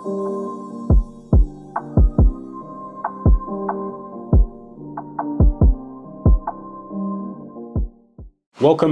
Welcome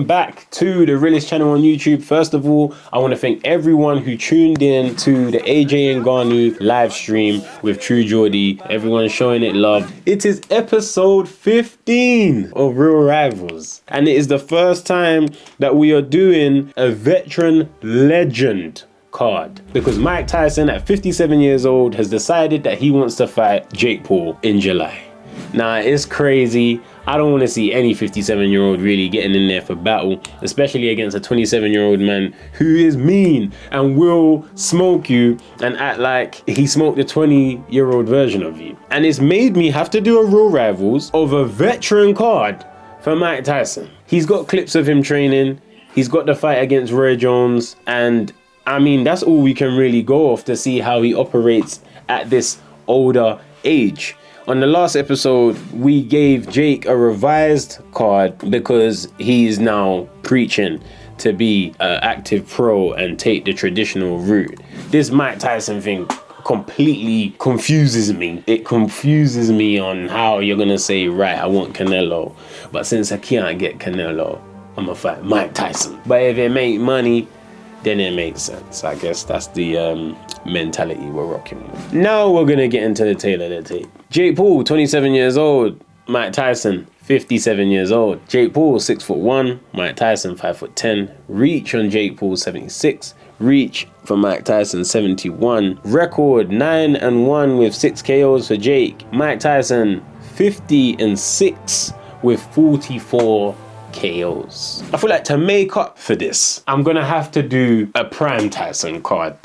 back to the realest channel on YouTube. First of all, I want to thank everyone who tuned in to the AJ and Ngannou live stream with True Geordie. Everyone showing it love. It is episode 15 of Real Rivals, and it is the first time that we are doing a veteran legend card, because Mike Tyson at 57 years old has decided that he wants to fight Jake Paul in July. Now, it's crazy. I don't want to see any 57-year-old really getting in there for battle, especially against a 27-year-old man who is mean and will smoke you and act like he smoked the 20-year-old version of you. And it's made me have to do a Real Rivals of a veteran card for Mike Tyson. He's got clips of him training. He's got the fight against Roy Jones. And I mean, that's all we can really go off to see how he operates at this older age. On the last episode, we gave Jake a revised card because he is now preaching to be an active pro and take the traditional route. This Mike Tyson thing completely confuses me. It confuses me on how you're gonna say, right, I want Canelo, but since I can't get Canelo, I'm gonna fight Mike Tyson. But if it make money, then it makes sense. I guess that's the mentality we're rocking with. Now we're gonna get into the tail of the tape. Jake Paul, 27 years old. Mike Tyson, 57 years old. Jake Paul, 6'1". Mike Tyson, 5'10". Reach on Jake Paul, 76. Reach for Mike Tyson, 71. Record 9-1 with 6 KOs for Jake. Mike Tyson, 50-6 with 44 KOs. I feel like to make up for this, I'm gonna have to do a Prime Tyson card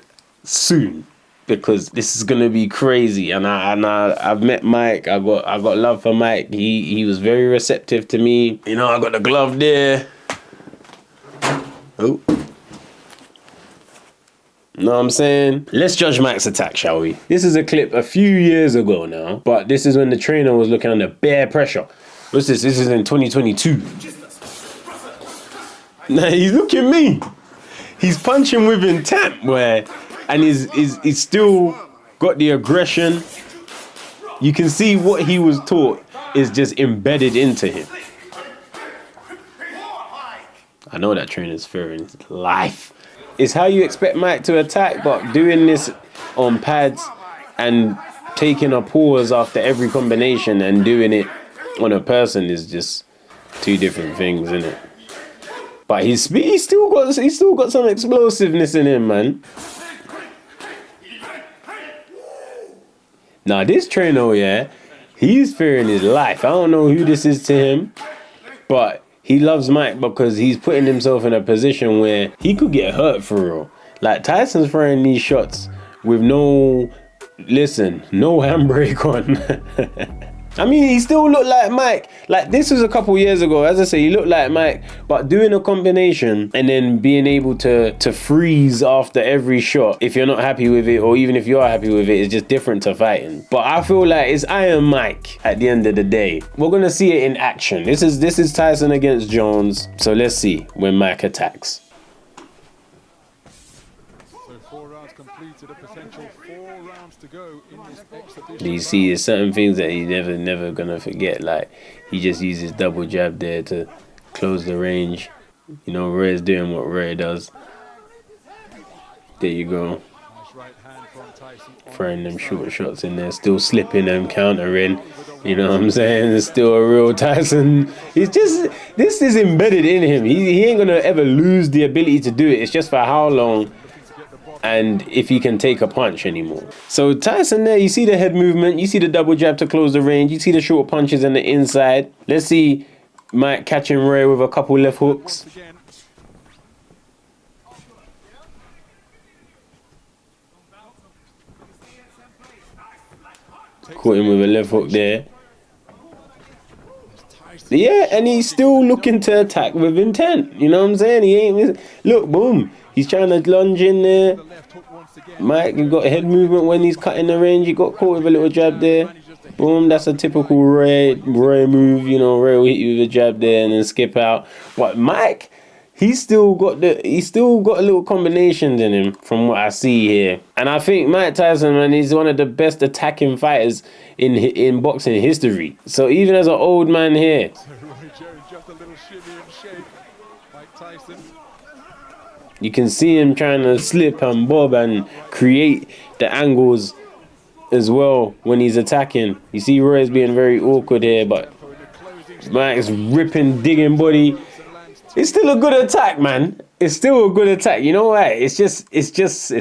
soon, because this is gonna be crazy. And I've met Mike. I got love for Mike. He was very receptive to me. You know, I got the glove there. Oh, know what I'm saying? Let's judge Mike's attack, shall we? This is a clip a few years ago now, but this is when the trainer was looking under bare pressure. What's this? This is in 2022. Now he's looking mean. He's punching with intent, and he's still got the aggression. You can see what he was taught is just embedded into him. I know that trainer's fearing his life. It's how you expect Mike to attack, but doing this on pads and taking a pause after every combination and doing it on a person is just two different things, isn't it? But he's still got some explosiveness in him, man. Now this trainer, yeah, he's fearing his life. I don't know who this is to him, but he loves Mike because he's putting himself in a position where he could get hurt for real. Like Tyson's throwing these shots with no handbrake on. I mean, he still looked like Mike. Like, this was a couple years ago. As I say, he looked like Mike, but doing a combination and then being able to freeze after every shot, if you're not happy with it, or even if you are happy with it, it's just different to fighting. But I feel like it's Iron Mike at the end of the day. We're gonna see it in action. This is Tyson against Jones. So let's see when Mike attacks. Completed, a potential 4 rounds to go in this exhibition. You see, there's certain things that he's never gonna forget. Like, he just uses double jab there to close the range. You know, Ray's doing what Ray does. There you go. Throwing them short shots in there, still slipping them, countering. You know what I'm saying? It's still a real Tyson. He's just, this is embedded in him. He ain't gonna ever lose the ability to do it. It's just for how long and if he can take a punch anymore. So Tyson there, you see the head movement, you see the double jab to close the range, you see the short punches on the inside. Let's see Mike catching Ray with a couple left hooks. Caught him with a left hook there. Yeah, and he's still looking to attack with intent. You know what I'm saying? He ain't, look, boom. He's trying to lunge in there. Mike, you got head movement when he's cutting the range. He got caught with a little jab there. Boom, that's a typical Ray move. You know, Ray will hit you with a jab there and then skip out. But Mike, he's still got a little combinations in him from what I see here. And I think Mike Tyson, man, he's one of the best attacking fighters in boxing history. So even as an old man here, just a little shimmy and shake. Mike Tyson. you can see him trying to slip and bob and create the angles as well when he's attacking. You see Roy's being very awkward here, but Mike's ripping, digging body. It's still a good attack, man. It's still a good attack. You know why? It's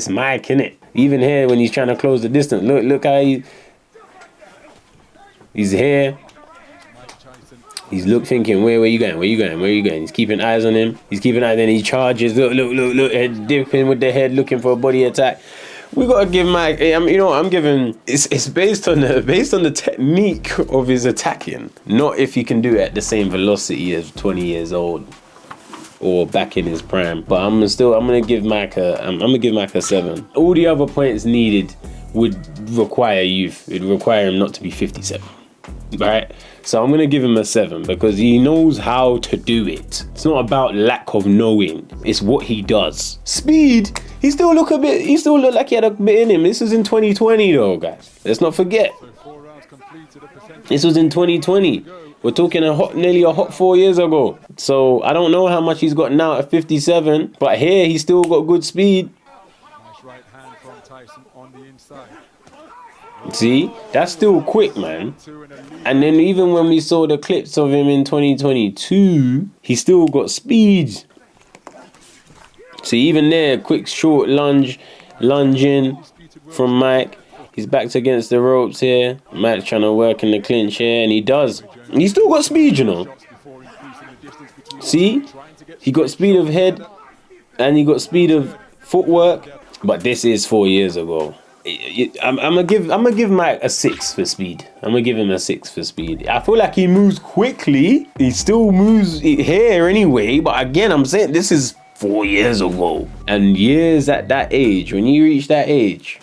Mike, innit? Even here when he's trying to close the distance. Look how he's here. He's thinking, where you going? Where you going? He's keeping eyes on him. He's keeping eyes on him. He charges. Look. Head dipping with the head, looking for a body attack. We gotta give Mike. I'm giving. It's based on the technique of his attacking, not if he can do it at the same velocity as 20 years old or back in his prime. But I'm gonna give Mike a 7. All the other points needed would require youth. It'd require him not to be 57. Right? So I'm gonna give him a 7 because he knows how to do it. It's not about lack of knowing, it's what he does. Speed, he still look like he had a bit in him. This was in 2020 though, guys. Let's not forget. This was in 2020. We're talking nearly a hot 4 years ago. So I don't know how much he's got now at 57, but here he's still got good speed. Nice right hand from Tyson on the inside. See, that's still quick, man. And then even when we saw the clips of him in 2022, he still got speed. See, even there, quick short lunging from Mike. He's backed against the ropes here. Mike's trying to work in the clinch here, and he does. And he still got speed, you know. See, he got speed of head, and he got speed of footwork. But this is 4 years ago. I'm gonna give Mike a 6 for speed. I'm gonna give him a 6 for speed. I feel like he moves quickly. He still moves here anyway. But again, I'm saying this is 4 years ago. And years at that age, when you reach that age,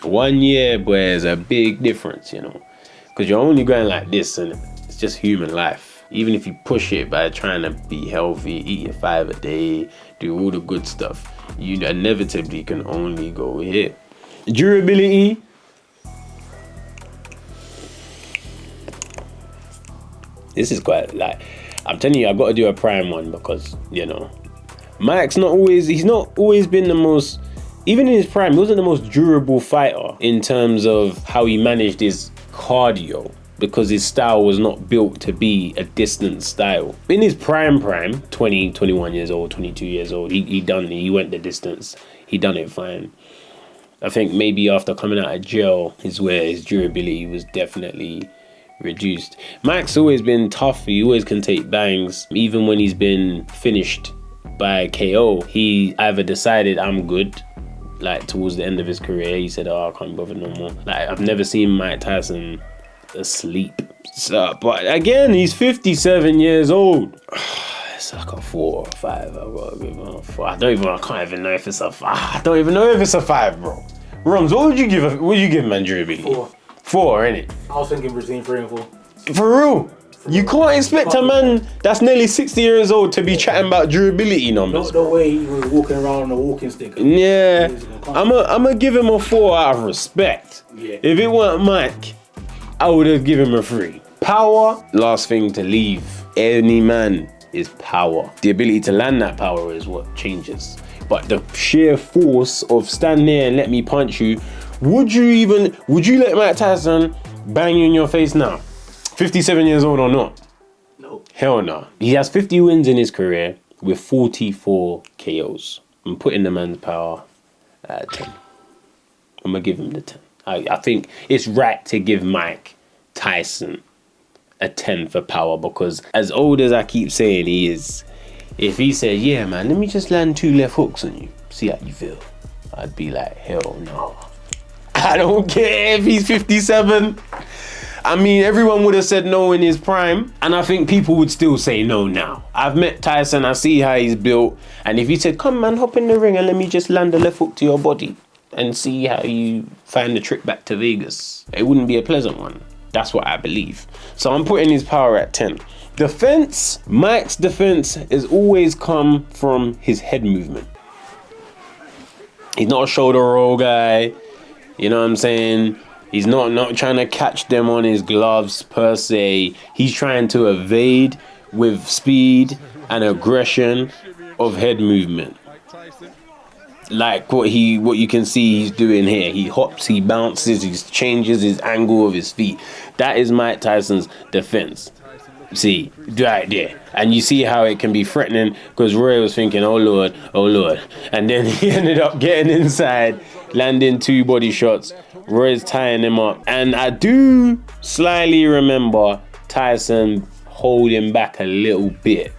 1 year, boy, is a big difference, you know. Because you're only going like this, and it's just human life. Even if you push it by trying to be healthy, eat your 5 a day, do all the good stuff, you inevitably can only go here. Durability. This is quite like, I'm telling you, I've got to do a prime one because, you know, Mike's he's not always been the most, even in his prime, he wasn't the most durable fighter in terms of how he managed his cardio because his style was not built to be a distance style. In his prime, 20, 21 years old, 22 years old, he went the distance. He done it fine. I think maybe after coming out of jail is where his durability was definitely reduced. Mike's always been tough. He always can take bangs. Even when he's been finished by KO, he either decided I'm good, like towards the end of his career, he said, oh, I can't bother no more. Like, I've never seen Mike Tyson asleep. So, but again, he's 57 years old. It's like a 4 or 5. I've got to give him a 4. I can't even know if it's a 5. I don't even know if it's a 5, bro. Rums, what would you give man durability? 4. 4, innit? I was thinking between 3 and 4. For real? You can't expect a man that's nearly 60 years old to be chatting about durability numbers. Not the way he was walking around on a walking stick. Yeah, I'm gonna give him a 4 out of respect. Yeah. If it weren't Mike, I would have given him a 3. Power, last thing to leave any man is power. The ability to land that power is what changes. But the sheer force of stand there and let me punch you, would you let Mike Tyson bang you in your face now? 57 years old or not? No. Hell no. He has 50 wins in his career with 44 KOs. I'm putting the man's power at 10. I'm gonna give him the 10. I think it's right to give Mike Tyson a 10 for power, because as old as I keep saying he is, if he said, yeah man, let me just land 2 left hooks on you, see how you feel, I'd be like, hell no. I don't care if he's 57. I mean, everyone would have said no in his prime, and I think people would still say no now. I've met Tyson, I see how he's built, and if he said, come man, hop in the ring and let me just land a left hook to your body and see how you find the trip back to Vegas, it wouldn't be a pleasant one. That's what I believe. So I'm putting his power at 10. Defense, Mike's defense has always come from his head movement. He's not a shoulder roll guy. You know what I'm saying? He's not trying to catch them on his gloves per se. He's trying to evade with speed and aggression of head movement. Tyson. Like what you can see he's doing here. He hops, he bounces, he changes his angle of his feet. That is Mike Tyson's defense. See, right there. And you see how it can be threatening because Roy was thinking, oh Lord. And then he ended up getting inside, landing 2 body shots. Roy's tying him up. And I do slightly remember Tyson holding back a little bit.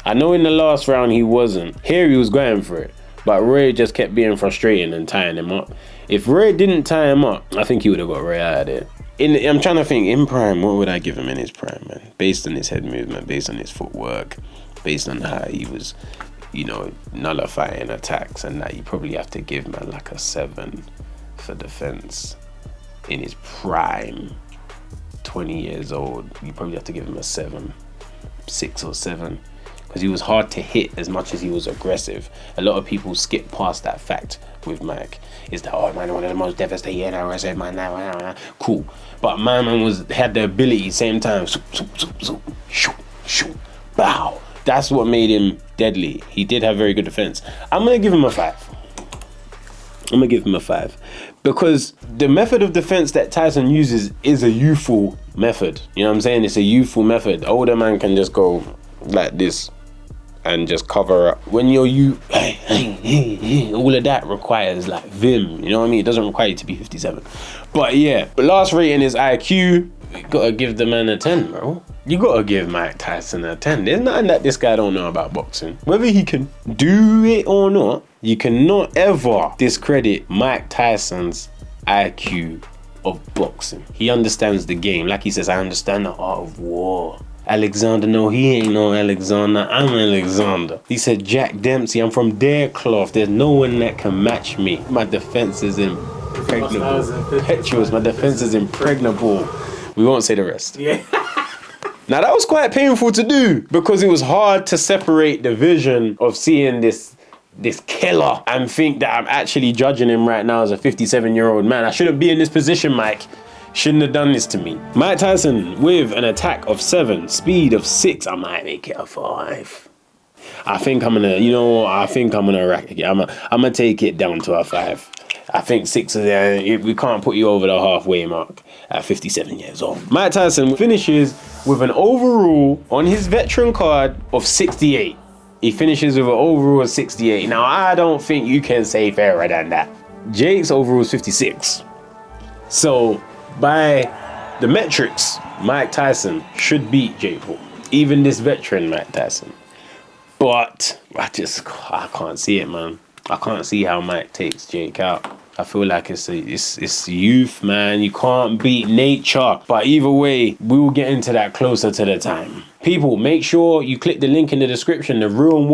I know in the last round he wasn't. Here he was going for it. But Roy just kept being frustrating and tying him up. If Roy didn't tie him up, I think he would have got Roy out of there. I'm trying to think, in prime, what would I give him in his prime, man? Based on his head movement, based on his footwork, based on how he was, nullifying attacks and that, you probably have to give man like a 7 for defense. In his prime, 20 years old, you probably have to give him a 7, 6 or 7. Because he was hard to hit as much as he was aggressive. A lot of people skip past that fact with Mike. Is that, oh man, one of the most devastating aggressive man now. Cool. But my man had the ability, same time, shoot, bow. That's what made him deadly. He did have very good defense. I'm going to give him a 5. Because the method of defense that Tyson uses is a youthful method. You know what I'm saying? It's a youthful method. Older man can just go like this and just cover up. When you're all of that requires like vim, you know what I mean? It doesn't require you to be 57. But yeah, last rating is IQ. You gotta give the man a 10, bro. You gotta give Mike Tyson a 10. There's nothing that this guy don't know about boxing. Whether he can do it or not, you cannot ever discredit Mike Tyson's IQ of boxing. He understands the game. Like he says, I understand the art of war. Alexander, no, he ain't no Alexander. I'm Alexander. He said, Jack Dempsey, I'm from their cloth. There's no one that can match me. My defense is impregnable. Petuous, my defense is impregnable. We won't say the rest. Yeah. Now, that was quite painful to do because it was hard to separate the vision of seeing this killer and think that I'm actually judging him right now as a 57-year-old man. I shouldn't be in this position, Mike. Shouldn't have done this to me. Mike Tyson with an attack of 7, speed of 6. I might make it a 5. I think I'm gonna rack it. I'm gonna take it down to a 5. I think 6 is there. We can't put you over the halfway mark at 57 years old. Mike Tyson finishes with an overall on his veteran card of 68. He finishes with an overall of 68. Now, I don't think you can say fairer than that. Jake's overall is 56. So, by the metrics, Mike Tyson should beat Jake Paul. Even this veteran Mike Tyson. But I can't see it, man. I can't see how Mike takes Jake out. I feel like it's youth, man. You can't beat nature. But either way, we will get into that closer to the time. People, make sure you click the link in the description. The Real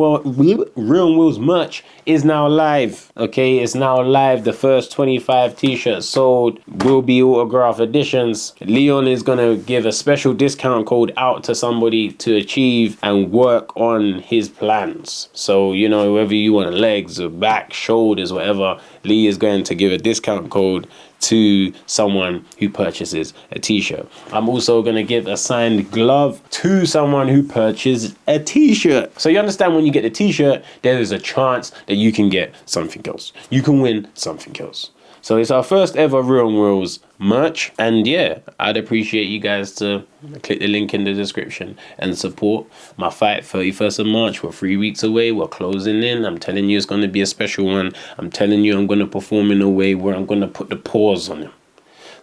Will's merch is now live. Okay, it's now live. The first 25 t-shirts sold will be autograph editions. Leon is gonna give a special discount code out to somebody to achieve and work on his plans. So, whether you want legs or back, shoulders, whatever, Lee is going to give a discount code to someone who purchases a t-shirt. I'm also going to give a signed glove to someone who purchases a t-shirt. So you understand, when you get the t-shirt, there is a chance that you can get something else. You can win something else. So it's our first ever Real Worlds merch. And yeah, I'd appreciate you guys to click the link in the description and support my fight 31st of March. We're 3 weeks away. We're closing in. I'm telling you, it's going to be a special one. I'm telling you, I'm going to perform in a way where I'm going to put the pause on him.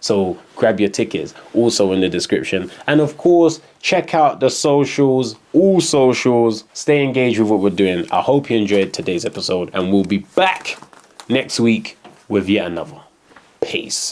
So grab your tickets, also in the description. And of course, check out the socials, all socials. Stay engaged with what we're doing. I hope you enjoyed today's episode, and we'll be back next week with yet another. Peace.